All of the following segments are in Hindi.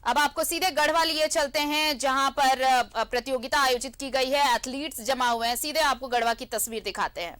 अब आपको सीधे गढ़वा लिए चलते हैं, जहां पर प्रतियोगिता आयोजित की गई है, एथलीट्स जमा हुए हैं। सीधे आपको गढ़वा की तस्वीर दिखाते हैं।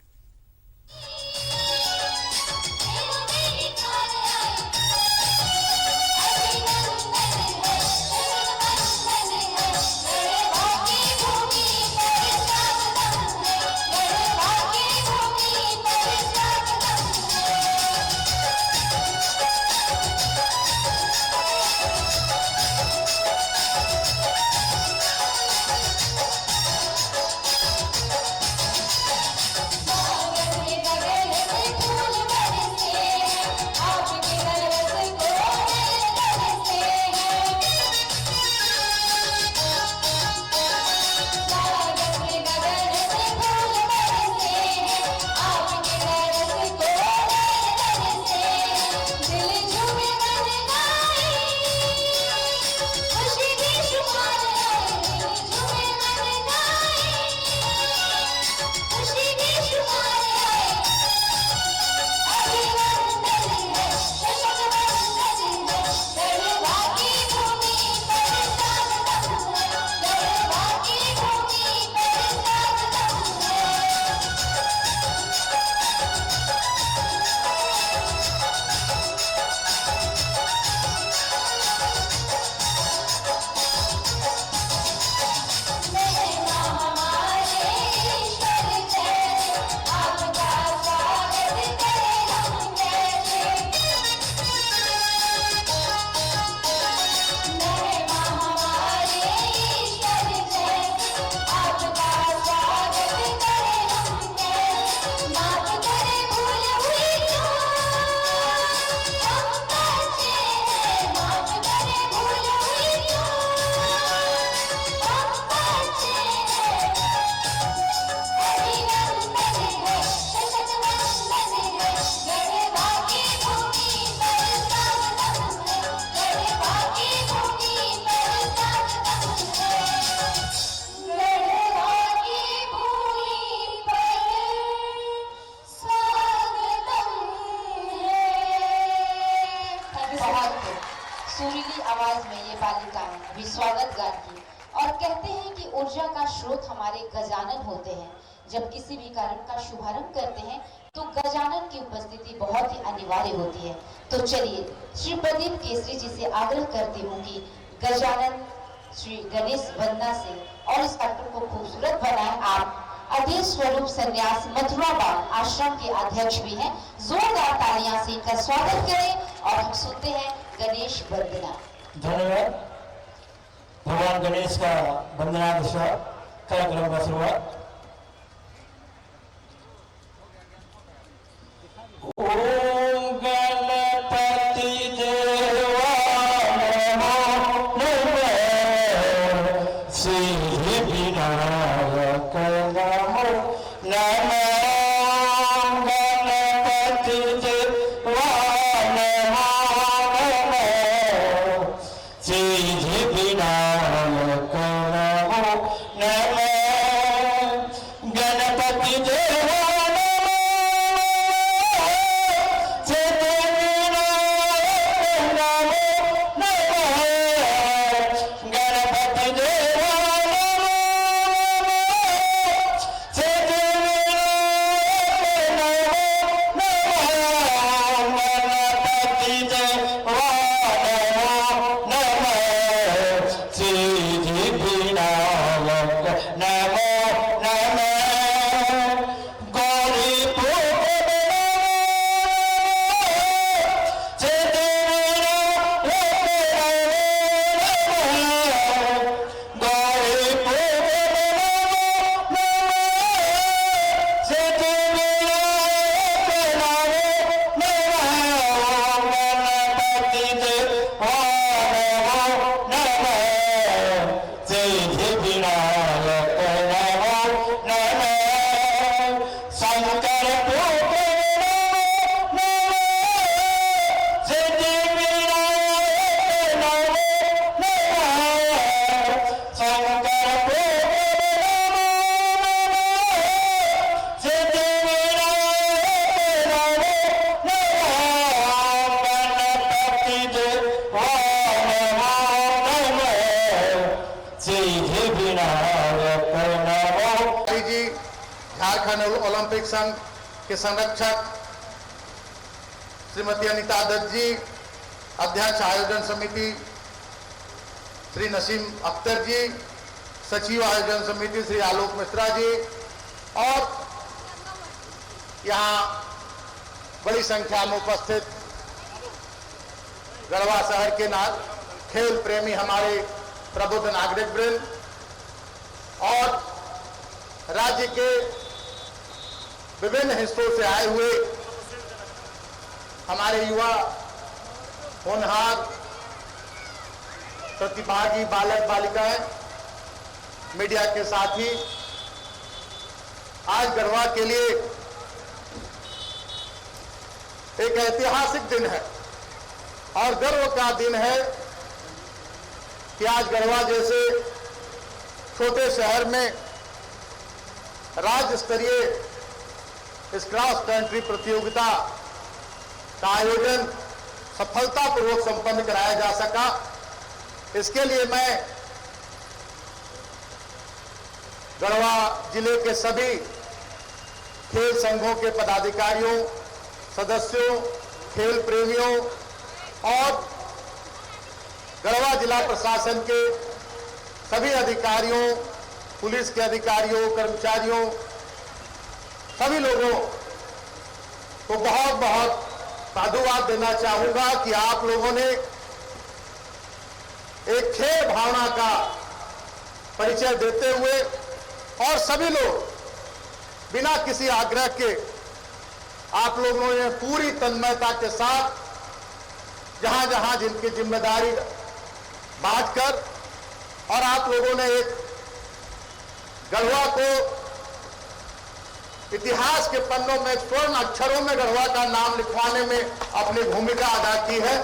सुरीली आवाज में ये बालिकाएं भी स्वागत गाती और कहते हैं कि ऊर्जा का स्रोत हमारे गजानन होते हैं। जब किसी भी कार्य का शुभारंभ करते हैं तो गजानन की उपस्थिति बहुत ही अनिवार्य होती है। तो चलिए श्री प्रदीप केसरी जी से आग्रह करती हूँ कि गजानन श्री गणेश वंदना से और इस अटल को खूबसूरत बनाए। आप अधीर स्वरूप संन्यास मथुरा बाग आश्रम के अध्यक्ष भी हैं। जोरदार तालियां से इनका स्वागत करें और हम सुनते हैं गणेश वंदना। धन्यवाद। भगवान गणेश का वंदना के साथ कार्यक्रम का शुरुआत। ओम गणपति देवा नमो नमः, सिद्धि विनायक नमो नमः। गणपति देवा सिद्धि विनायक नमो नमः। विनायक नमो। जी झारखंड ओलंपिक संघ के संरक्षक श्रीमती अनीता दत्त जी, अध्यक्ष आयोजन समिति श्री नसीम अख्तर जी, सचिव आयोजन समिति श्री आलोक मिश्रा जी, और यहाँ बड़ी संख्या में उपस्थित गढ़वा शहर के खेल प्रेमी हमारे प्रबुद्ध नागरिक वृंद और राज्य के विभिन्न हिस्सों से आए हुए हमारे युवा होनहार प्रतिभागी बालक बालिकाएं, मीडिया के साथी, आज गढ़वा के लिए एक ऐतिहासिक दिन है और गर्व का दिन है कि आज गढ़वा जैसे छोटे शहर में राज्य स्तरीय इस क्रॉस कंट्री प्रतियोगिता का आयोजन सफलतापूर्वक संपन्न कराया जा सका। इसके लिए मैं गढ़वा जिले के सभी खेल संघों के पदाधिकारियों, सदस्यों, खेल प्रेमियों और गढ़वा जिला प्रशासन के सभी अधिकारियों, पुलिस के अधिकारियों, कर्मचारियों, सभी लोगों को बहुत बहुत साधुवाद देना चाहूंगा कि आप लोगों ने एक खेल भावना का परिचय देते हुए और सभी लोग बिना किसी आग्रह के आप लोगों ने पूरी तन्मयता के साथ जहां जहां जिनकी जिम्मेदारी बांटकर और आप लोगों ने एक गढ़वा को इतिहास के पन्नों में स्वर्ण अक्षरों में गढ़वा का नाम लिखवाने में अपनी भूमिका अदा की है।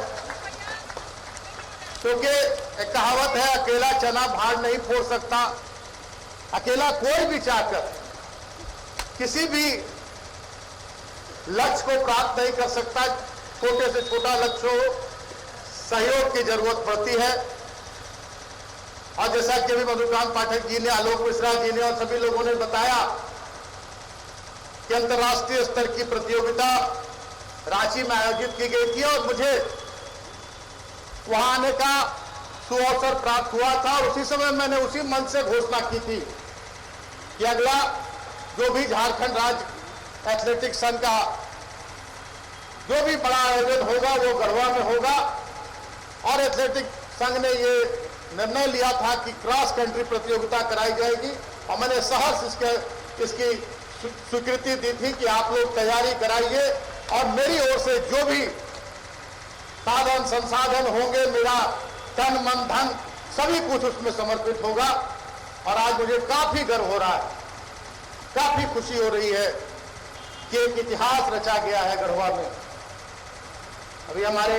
क्योंकि एक कहावत है, अकेला चना भार नहीं फोड़ सकता। अकेला कोई भी चाहकर किसी भी लक्ष्य को प्राप्त नहीं कर सकता। छोटे से छोटा लक्ष्य हो, सहयोग की जरूरत पड़ती है। और जैसा कि अभी मधुकांत पाठक जी ने, आलोक मिश्रा जी ने और सभी लोगों ने बताया कि अंतर्राष्ट्रीय स्तर की प्रतियोगिता रांची में आयोजित की गई थी और मुझे वहां आने का सुअवसर प्राप्त हुआ था। और उसी समय मैंने उसी मंच से घोषणा की थी कि अगला जो भी झारखंड राज्य एथलेटिक्स संघ का जो भी बड़ा आयोजन होगा वो गढ़वा में होगा। और एथलेटिक संघ ने ये निर्णय लिया था कि क्रॉस कंट्री प्रतियोगिता कराई जाएगी और मैंने सहर्ष इसकी स्वीकृति दी थी कि आप लोग तैयारी कराइए और मेरी ओर से जो भी साधन संसाधन होंगे, मेरा तन मन धन सभी कुछ उसमें समर्पित होगा। और आज मुझे काफी गर्व हो रहा है, काफी खुशी हो रही है कि एक इतिहास रचा गया है गढ़वा में। अभी हमारे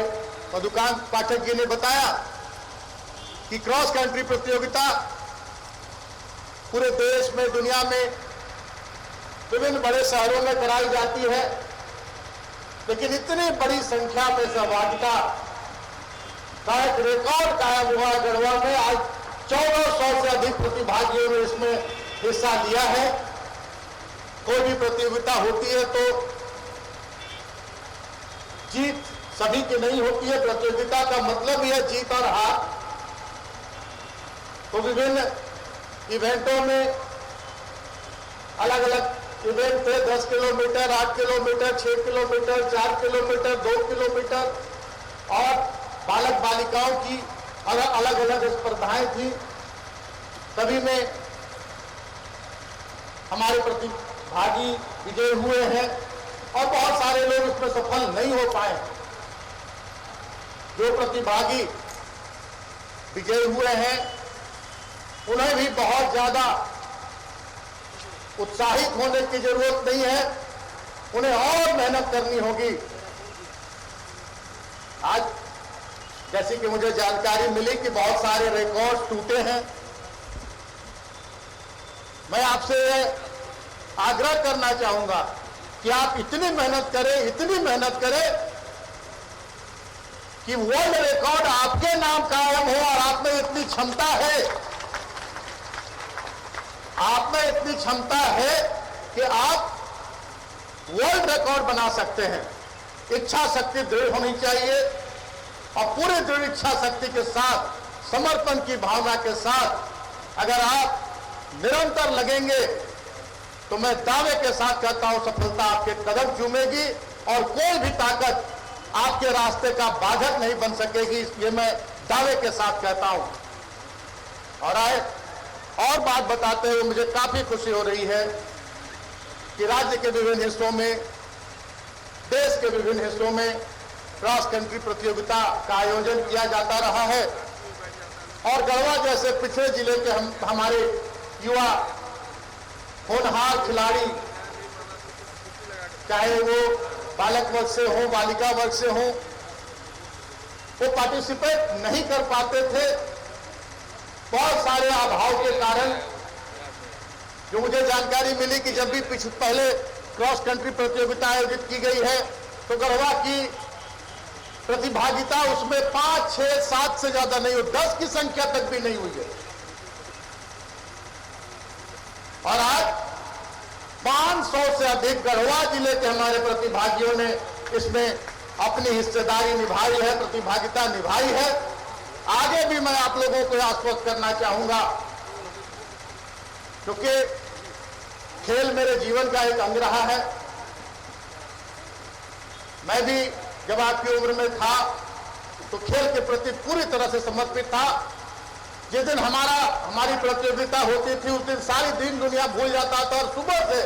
मधुकांत पाठक जी ने बताया कि क्रॉस कंट्री प्रतियोगिता पूरे देश में, दुनिया में विभिन्न बड़े शहरों में कराई जाती है, लेकिन इतनी बड़ी संख्या में सहभागिता का एक रिकॉर्ड कायम हुआ गढ़वा में। आज 1400 से अधिक प्रतिभागियों ने इसमें हिस्सा लिया है। कोई भी प्रतियोगिता होती है तो जीत सभी की नहीं होती है। प्रतियोगिता का मतलब ही है जीत और हार। तो विभिन्न इवेंटों में अलग अलग इवेंट थे, 10 kilometre, 8 kilometre, 6 kilometre, 4 kilometre, 2 kilometre और बालक बालिकाओं की अलग अलग स्पर्धाएं थी। सभी में हमारे प्रतिभागी विजयी हुए हैं और बहुत सारे लोग इसमें सफल नहीं हो पाए। जो प्रतिभागी विजयी हुए हैं उन्हें भी बहुत ज्यादा उत्साहित होने की जरूरत नहीं है, उन्हें और मेहनत करनी होगी। आज जैसे कि मुझे जानकारी मिली कि बहुत सारे रिकॉर्ड टूटे हैं। मैं आपसे आग्रह करना चाहूंगा कि आप इतनी मेहनत करें कि वर्ल्ड रिकॉर्ड आपके नाम कायम हो। और आप में इतनी क्षमता है आप में इतनी क्षमता है कि आप वर्ल्ड रिकॉर्ड बना सकते हैं। इच्छा शक्ति दृढ़ होनी चाहिए और पूरे दृढ़ इच्छा शक्ति के साथ, समर्पण की भावना के साथ अगर आप निरंतर लगेंगे तो मैं दावे के साथ कहता हूं सफलता आपके कदम चूमेगी और कोई भी ताकत आपके रास्ते का बाधक नहीं बन सकेगी, ये मैं दावे के साथ कहता हूं। और बात बताते हुए मुझे काफी खुशी हो रही है कि राज्य के विभिन्न हिस्सों में, देश के विभिन्न हिस्सों में क्रॉस कंट्री प्रतियोगिता का आयोजन किया जाता रहा है और गढ़वा जैसे पिछड़े जिले के हमारे युवा होनहार खिलाड़ी, चाहे वो बालक वर्ग से हो, बालिका वर्ग से हो, वो पार्टिसिपेट नहीं कर पाते थे बहुत सारे अभाव के कारण। जो मुझे जानकारी मिली कि जब भी पहले क्रॉस कंट्री प्रतियोगिता आयोजित की गई है तो गढ़वा की प्रतिभागिता उसमें 5, 6, 7 से ज्यादा नहीं हुई, 10 की संख्या तक भी नहीं हुई है। और आज 500 से अधिक गढ़वा जिले के हमारे प्रतिभागियों ने इसमें अपनी हिस्सेदारी निभाई है, प्रतिभागिता निभाई है। आगे भी मैं आप लोगों को आश्वस्त करना चाहूंगा क्योंकि खेल मेरे जीवन का एक अंग रहा है। मैं भी जब आपकी उम्र में था तो खेल के प्रति पूरी तरह से समर्पित था। जिस दिन हमारी प्रतियोगिता होती थी उस दिन सारी दिन दुनिया भूल जाता था और सुबह से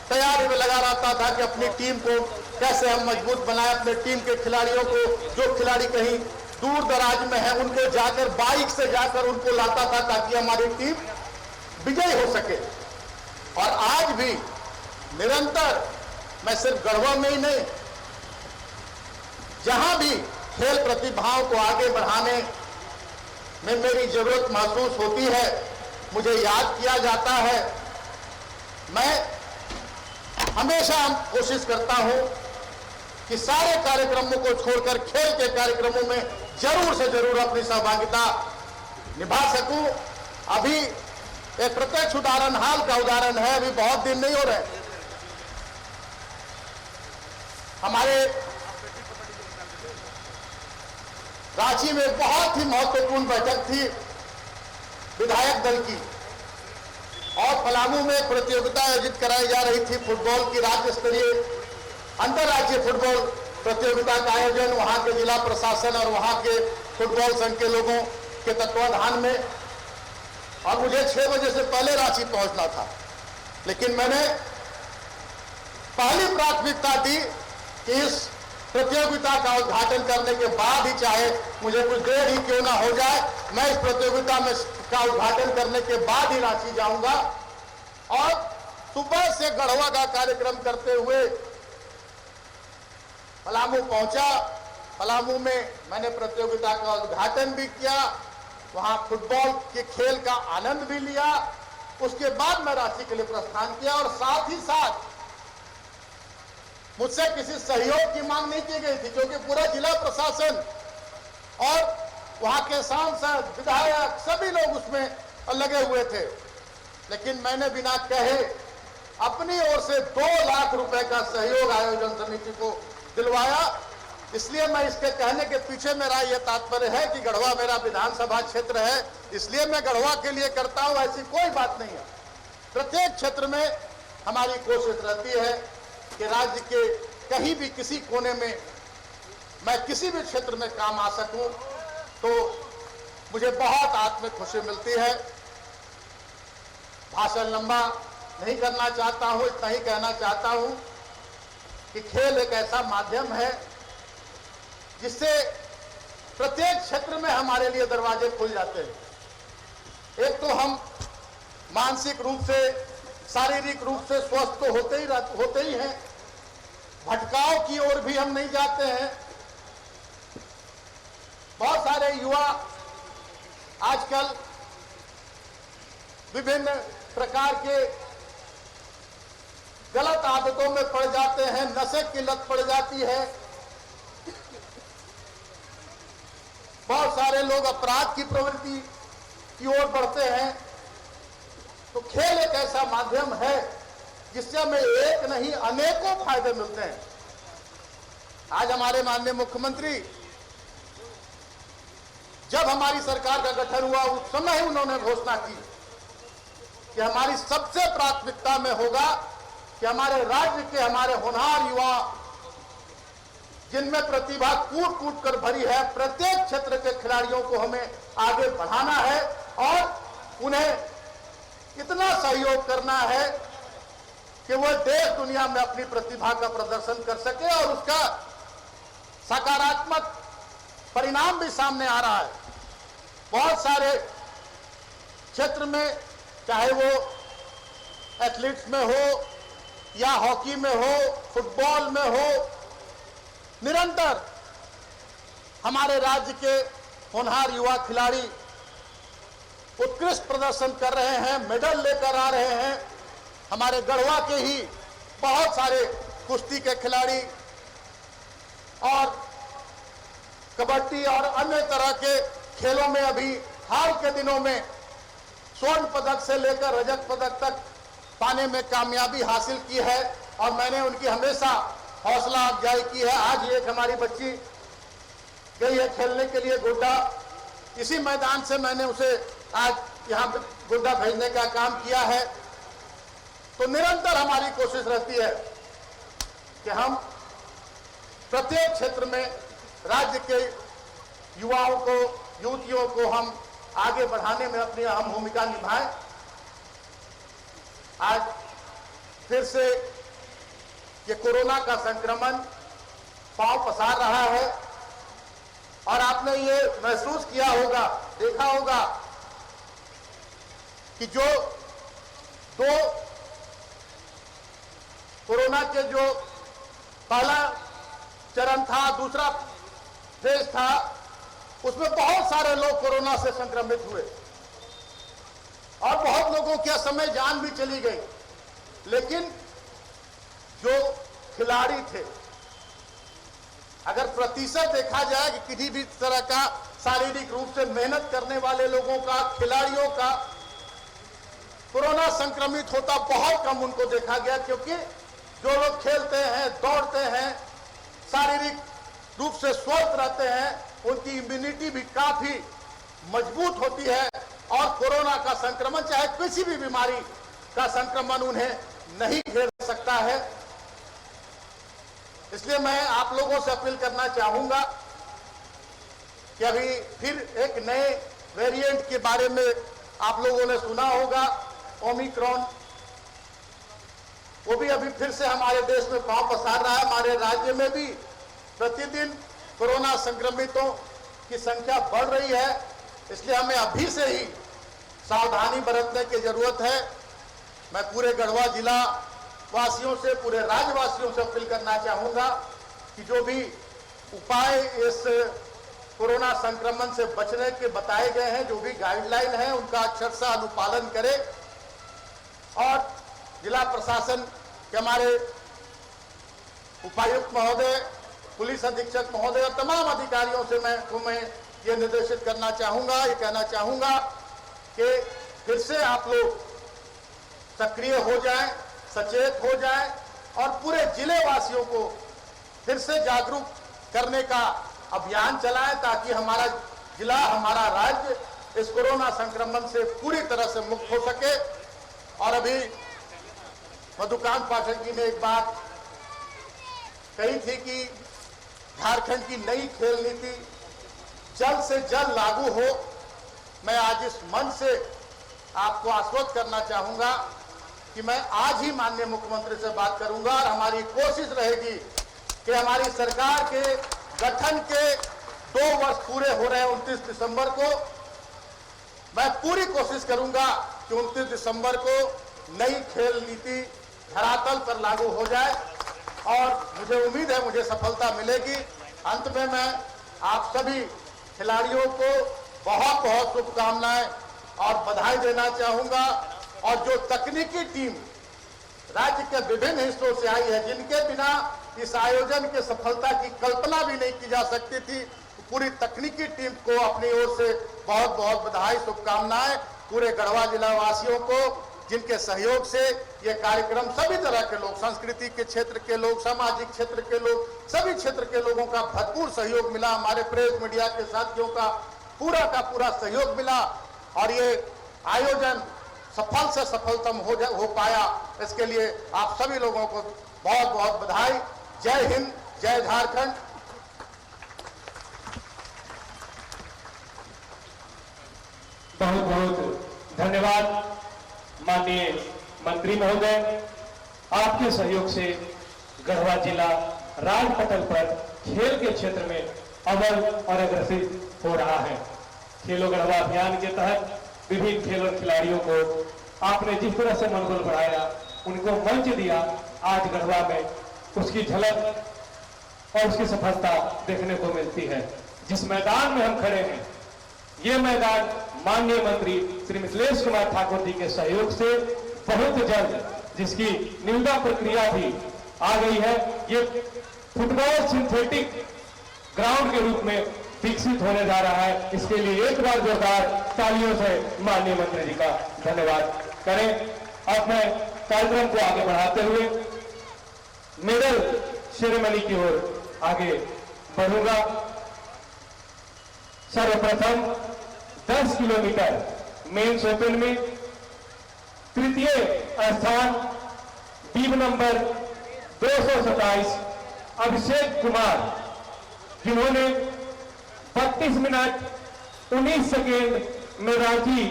तैयारी में लगा रहता था कि अपनी टीम को कैसे हम मजबूत बनाएं, अपने टीम के खिलाड़ियों को, जो खिलाड़ी कहीं दूर दराज में है उनको जाकर बाइक से जाकर उनको लाता था ताकि हमारी टीम विजयी हो सके। और आज भी निरंतर मैं सिर्फ गढ़वा में ही नहीं, जहां भी खेल प्रतिभाओं को आगे बढ़ाने में मेरी जरूरत महसूस होती है, मुझे याद किया जाता है। मैं हमेशा कोशिश करता हूं कि सारे कार्यक्रमों को छोड़कर खेल के कार्यक्रमों में जरूर से जरूर अपनी सहभागिता निभा सकूं। अभी एक प्रत्यक्ष उदाहरण, हाल का उदाहरण है, अभी बहुत दिन नहीं हो रहे, हमारे रांची में बहुत ही महत्वपूर्ण बैठक थी विधायक दल की और पलामू में प्रतियोगिता आयोजित कराई जा रही थी फुटबॉल की, राज्य स्तरीय अंतर्राज्यीय फुटबॉल प्रतियोगिता का आयोजन वहां के जिला प्रशासन और वहां के फुटबॉल संघ के लोगों के तत्वाधान में। और मुझे 6 बजे से पहले रांची पहुंचना था, लेकिन मैंने पहली प्राथमिकता दी कि इस प्रतियोगिता का उद्घाटन करने के बाद ही, चाहे मुझे कुछ देर ही क्यों ना हो जाए, मैं इस प्रतियोगिता में का उद्घाटन करने के बाद ही रांची जाऊंगा। और सुबह से गढ़वा का कार्यक्रम करते हुए पलामू पहुंचा। पलामू में मैंने प्रतियोगिता का उद्घाटन भी किया, वहां फुटबॉल के खेल का आनंद भी लिया। उसके बाद मैं रांची के लिए प्रस्थान किया और साथ ही साथ मुझसे किसी सहयोग की मांग नहीं की गई थी क्योंकि पूरा जिला प्रशासन और वहां के सांसद, विधायक सभी लोग उसमें लगे हुए थे। लेकिन मैंने बिना कहे अपनी ओर से 2 लाख रुपए का सहयोग आयोजन समिति को दिलवाया। इसलिए मैं इसके कहने के पीछे मेरा यह तात्पर्य है कि गढ़वा मेरा विधानसभा क्षेत्र है, इसलिए मैं गढ़वा के लिए करता हूं, ऐसी कोई बात नहीं है। प्रत्येक क्षेत्र में हमारी कोशिश रहती है कि राज्य के कहीं भी किसी कोने में मैं किसी भी क्षेत्र में काम आ सकूं, तो मुझे बहुत आत्मिक खुशी मिलती है। भाषण लंबा नहीं करना चाहता हूं, इतना ही कहना चाहता हूं कि खेल एक ऐसा माध्यम है जिससे प्रत्येक क्षेत्र में हमारे लिए दरवाजे खुल जाते हैं। एक तो हम मानसिक रूप से, शारीरिक रूप से स्वस्थ तो होते ही हैं, भटकाव की ओर भी हम नहीं जाते हैं। बहुत सारे युवा आजकल विभिन्न प्रकार के गलत आदतों में पड़ जाते हैं, नशे की लत पड़ जाती है। बहुत सारे लोग अपराध की प्रवृत्ति की ओर बढ़ते हैं। तो खेल एक ऐसा माध्यम है जिससे हमें एक नहीं अनेकों फायदे मिलते हैं। आज हमारे माननीय मुख्यमंत्री, जब हमारी सरकार का गठन हुआ उस समय ही उन्होंने घोषणा की कि हमारी सबसे प्राथमिकता में होगा कि हमारे राज्य के हमारे होनहार युवा, जिनमें प्रतिभा कूट कूट कर भरी है, प्रत्येक क्षेत्र के खिलाड़ियों को हमें आगे बढ़ाना है और उन्हें इतना सहयोग करना है कि वह देश दुनिया में अपनी प्रतिभा का प्रदर्शन कर सके और उसका सकारात्मक परिणाम भी सामने आ रहा है। बहुत सारे क्षेत्र में, चाहे वो एथलीट्स में हो या हॉकी में हो, फुटबॉल में हो, निरंतर हमारे राज्य के होनहार युवा खिलाड़ी उत्कृष्ट प्रदर्शन कर रहे हैं, मेडल लेकर आ रहे हैं। हमारे गढ़वा के ही बहुत सारे कुश्ती के खिलाड़ी और कबड्डी और अन्य तरह के खेलों में अभी हाल के दिनों में स्वर्ण पदक से लेकर रजत पदक तक पाने में कामयाबी हासिल की है और मैंने उनकी हमेशा हौसला अफजाई की है। आज एक हमारी बच्ची गई है खेलने के लिए गोड्डा, इसी मैदान से मैंने उसे आज यहाँ पे गोड्डा भेजने का काम किया है। तो निरंतर हमारी कोशिश रहती है कि हम प्रत्येक क्षेत्र में राज्य के युवाओं को, युवतियों को हम आगे बढ़ाने में अपनी अहम भूमिका निभाएं। आज फिर से ये कोरोना का संक्रमण पांव पसार रहा है और आपने ये महसूस किया होगा, देखा होगा कि जो दो कोरोना के जो पहला चरण था, दूसरा फेज था, उसमें बहुत सारे लोग कोरोना से संक्रमित हुए और बहुत लोगों के समय जान भी चली गई। लेकिन जो खिलाड़ी थे, अगर प्रतिशत देखा जाए कि किसी भी तरह का शारीरिक रूप से मेहनत करने वाले लोगों का, खिलाड़ियों का कोरोना संक्रमित होता बहुत कम उनको देखा गया, क्योंकि जो लोग खेलते हैं, दौड़ते हैं, शारीरिक रूप से स्वस्थ रहते हैं, उनकी इम्यूनिटी भी काफी मजबूत होती है और कोरोना का संक्रमण, चाहे किसी भी बीमारी का संक्रमण उन्हें नहीं घेर सकता है। इसलिए मैं आप लोगों से अपील करना चाहूंगा कि अभी फिर एक नए वेरिएंट के बारे में आप लोगों ने सुना होगा, ओमिक्रॉन, वो भी अभी फिर से हमारे देश में पांव पसार रहा है। हमारे राज्य में भी प्रतिदिन कोरोना संक्रमितों की संख्या बढ़ रही है, इसलिए हमें अभी से ही सावधानी बरतने की जरूरत है। मैं पूरे गढ़वा जिला वासियों से, पूरे राज्यवासियों से अपील करना चाहूंगा कि जो भी उपाय इस कोरोना संक्रमण से बचने के बताए गए हैं, जो भी गाइडलाइन है, उनका अक्षरशः अनुपालन करें और जिला प्रशासन के हमारे उपायुक्त महोदय, पुलिस अधीक्षक महोदय और तमाम अधिकारियों से मैं ये निर्देशित करना चाहूंगा, ये कहना चाहूंगा कि फिर से आप लोग सक्रिय हो जाएं, सचेत हो जाएं और पूरे जिले वासियों को फिर से जागरूक करने का अभियान चलाएं, ताकि हमारा जिला, हमारा राज्य इस कोरोना संक्रमण से पूरी तरह से मुक्त हो सके। और अभी मधुकांत पाठक जी ने एक बात कही थी कि झारखंड की नई खेल नीति जल्द से जल्द लागू हो। मैं आज इस मंच से आपको आश्वस्त करना चाहूंगा कि मैं आज ही माननीय मुख्यमंत्री से बात करूंगा और हमारी कोशिश रहेगी कि हमारी सरकार के गठन के 2 वर्ष पूरे हो रहे हैं 29 दिसंबर को। मैं पूरी कोशिश करूंगा कि 29 दिसंबर को नई खेल नीति धरातल पर लागू हो जाए और मुझे उम्मीद है मुझे सफलता मिलेगी। अंत में मैं आप सभी खिलाड़ियों को बहुत बहुत शुभकामनाएं और बधाई देना चाहूंगा। और जो तकनीकी टीम राज्य के विभिन्न हिस्सों से आई है, जिनके बिना इस आयोजन के सफलता की कल्पना भी नहीं की जा सकती थी, पूरी तकनीकी टीम को अपनी ओर से बहुत बहुत बधाई, शुभकामनाएं। पूरे गढ़वा जिला वासियों को जिनके सहयोग से ये कार्यक्रम सभी तरह के लोग, संस्कृति के क्षेत्र के लोग, सामाजिक क्षेत्र के लोग, सभी क्षेत्र के लोगों का भरपूर सहयोग मिला। हमारे प्रेस मीडिया के साथियों का पूरा सहयोग मिला और ये आयोजन सफल से सफलतम हो पाया। इसके लिए आप सभी लोगों को बहुत बहुत बधाई। जय हिंद, जय झारखंड। बहुत बहुत धन्यवाद माननीय मंत्री महोदय। आपके सहयोग से गढ़वा जिला राजपटल पर खेल के क्षेत्र में अव्वल और अग्रसित हो रहा है। खेलो गढ़वा अभियान के तहत विभिन्न खेल और खिलाड़ियों को आपने जिस तरह से मनोबल बढ़ाया, उनको मंच दिया, आज गढ़वा में उसकी झलक और उसकी सफलता देखने को मिलती है। जिस मैदान में हम खड़े हैं, ये मैदान माननीय मंत्री श्री मिथिलेश कुमार ठाकुर जी के सहयोग से बहुत जल्द, जिसकी निविदा प्रक्रिया भी आ गई है, ये फुटबॉल सिंथेटिक ग्राउंड के रूप में विकसित होने जा रहा है। इसके लिए एक बार जोरदार तालियों से माननीय मंत्री जी का धन्यवाद करें। अब मैं कार्यक्रम को आगे बढ़ाते हुए मेडल सेरेमनी की ओर आगे बढ़ूंगा। सर्वप्रथम 10 किलोमीटर मेंस ओपन में तृतीय स्थान टीम नंबर 227 अभिषेक कुमार, जिन्होंने 32 मिनट 19 सेकेंड में रांची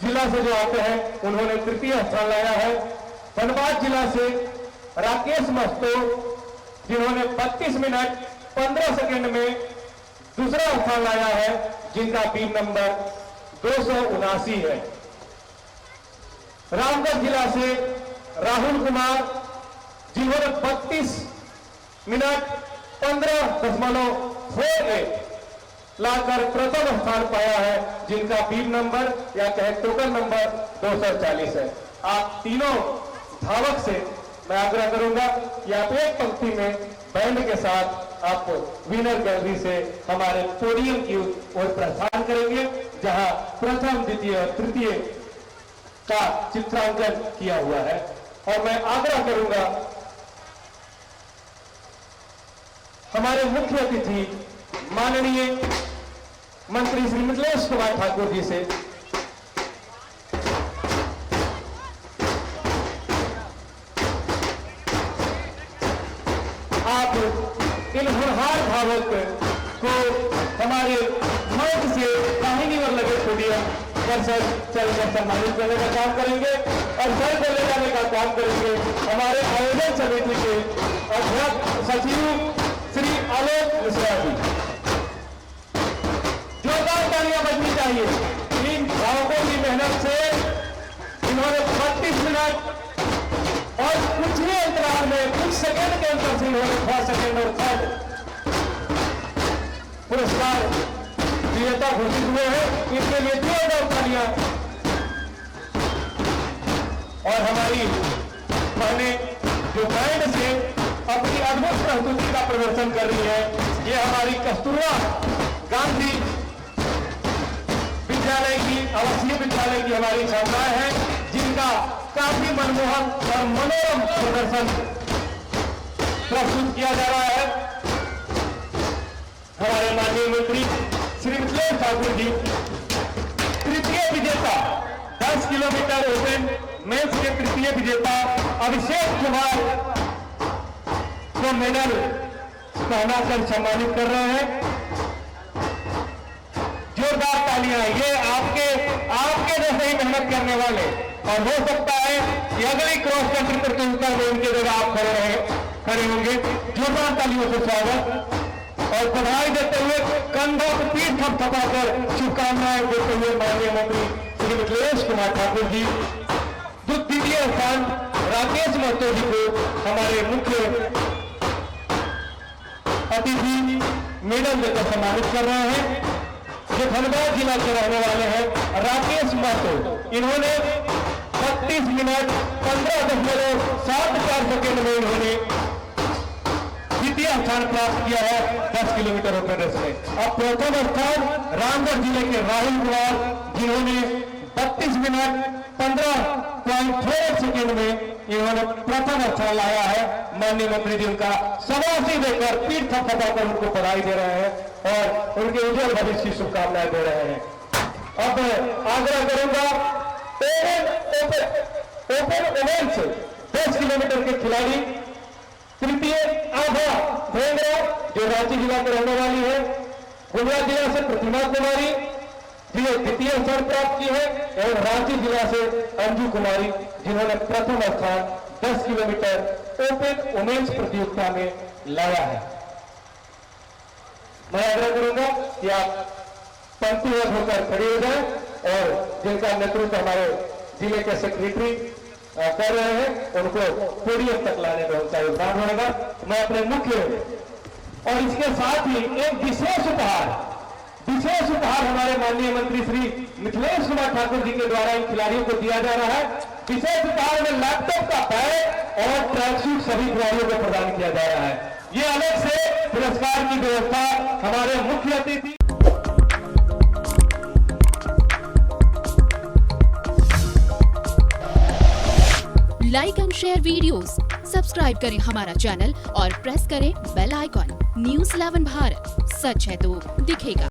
जिला से जो आते हैं उन्होंने तृतीय स्थान लाया है। धनबाद जिला से राकेश मस्तो, जिन्होंने 32 मिनट 15 सेकेंड में दूसरा स्थान लाया है, जिनका टीम नंबर 279 है। रामगढ़ जिला से राहुल कुमार, जिन्होंने 32 मिनट 15.48 लाकर प्रथम स्थान पाया है, जिनका टीम नंबर या कहे टोकन नंबर 240 है। आप तीनों धावक से मैं आग्रह करूंगा कि आप एक पंक्ति में बैंड के साथ आप विनर गैलरी से हमारे पोडियम की ओर प्रस्थान करेंगे, जहां प्रथम, द्वितीय और तृतीय का चित्रांकन किया हुआ है। और मैं आग्रह करूंगा हमारे मुख्य अतिथि माननीय मंत्री श्री मिथिलेश कुमार ठाकुर जी से आप इन होनहार धावक को हमारे मंच से दाहिनी ओर लगे पोडियम पर सर चलकर सम्मानित करने का काम करेंगे और सर को ले जाने का काम करेंगे हमारे आयोजन समिति के अध्यक्ष सचिव श्री आलोक मिश्रा जी। जोरदार तालियां बजनी चाहिए इन धावकों की मेहनत से, इन्होंने 32 मिनट और कुछ ही अंतराल में, कुछ सेकंड के अंतर से इन्होंने 4 सेकंड और थर्ड पुरस्कार विजेता घोषित हुए हैं। इसके लिए जोरदार तालियां। और हमारी बहनें जो बैंड से अपनी अद्भुत प्रस्तुति का प्रदर्शन कर रही है, ये हमारी कस्तूरबा गांधी विद्यालय की, आवासीय विद्यालय की हमारी छात्राएं हैं, जिनका काफी मनमोहक और मनोरम प्रदर्शन प्रस्तुत किया जा रहा है। हमारे माननीय मंत्री श्री मिथिलेश ठाकुर जी तृतीय विजेता 10 किलोमीटर ओपन मेंस के तृतीय विजेता अभिषेक कुमार को मेडल पहनाकर सम्मानित कर रहे हैं। जोरदार तालियां। ये आपके जैसे ही मेहनत करने वाले, और हो सकता है कि अगली क्रॉस कंट्री प्रतियोगिता में उनके जगह आप खड़े होंगे। जोरदार तालियों से स्वागत और बधाई देते हुए, कंधों को पीठ थपथपाकर शुभकामनाएं देते हुए माननीय मंत्री श्री मिथिलेश कुमार ठाकुर जी द्वितीय स्थान राकेश महतो जी को हमारे मुख्य अतिथि मेडल देकर सम्मानित कर रहे हैं। जो धनबाद जिला के रहने वाले हैं राकेश महतो, इन्होंने 32 मिनट 15.74 सेकेंड में इन्होंने द्वितीय स्थान प्राप्त किया है 10 किलोमीटर ओपन रेस में। अब प्रथम स्थान रामगढ़ जिले के राहुल कुमार, जिन्होंने 32 मिनट 15.6 सेकंड में इन्होंने प्रथम स्थान लाया है। माननीय मंत्री जी उनका शाबाशी देकर पीठ थपथपाकर उनको बधाई दे रहे हैं और उनके उज्जवल भविष्य की शुभकामनाएं दे रहे हैं। अब आग्रह करूंगा ओपन वुमेन्स 10 किलोमीटर के खिलाड़ी तृतीय आभा भेंगरा जो रांची जिला के रहने वाली है, गुमला जिला से प्रतिमा कुमारी जिन्हें द्वितीय स्थान प्राप्त की है, एवं रांची जिला से अंजू कुमारी जिन्होंने प्रथम स्थान 10 किलोमीटर ओपन वुमेन्स प्रतियोगिता में लाया है। मैं आग्रह करूंगा कि आप पंक्तिबद्ध होकर खड़े हो जाएं और जिनका नेतृत्व हमारे जिले के सेक्रेटरी कर रहे हैं उनको पोडियम तक लाने में उनका योगदान रहेगा। मैं अपने मुख्य और इसके साथ ही एक विशेष उपहार हमारे माननीय मंत्री श्री मिथिलेश कुमार ठाकुर जी के द्वारा इन खिलाड़ियों को दिया जा रहा है। विशेष उपहार में लैपटॉप का बैग और ट्रैक सूट सभी खिलाड़ियों को प्रदान किया जा रहा है। ये अलग से पुरस्कार की व्यवस्था हमारे मुख्य अतिथि like and share videos, subscribe करें हमारा चैनल और प्रेस करें बेल आइकॉन। न्यूज़ 11 भारत, सच है तो दिखेगा।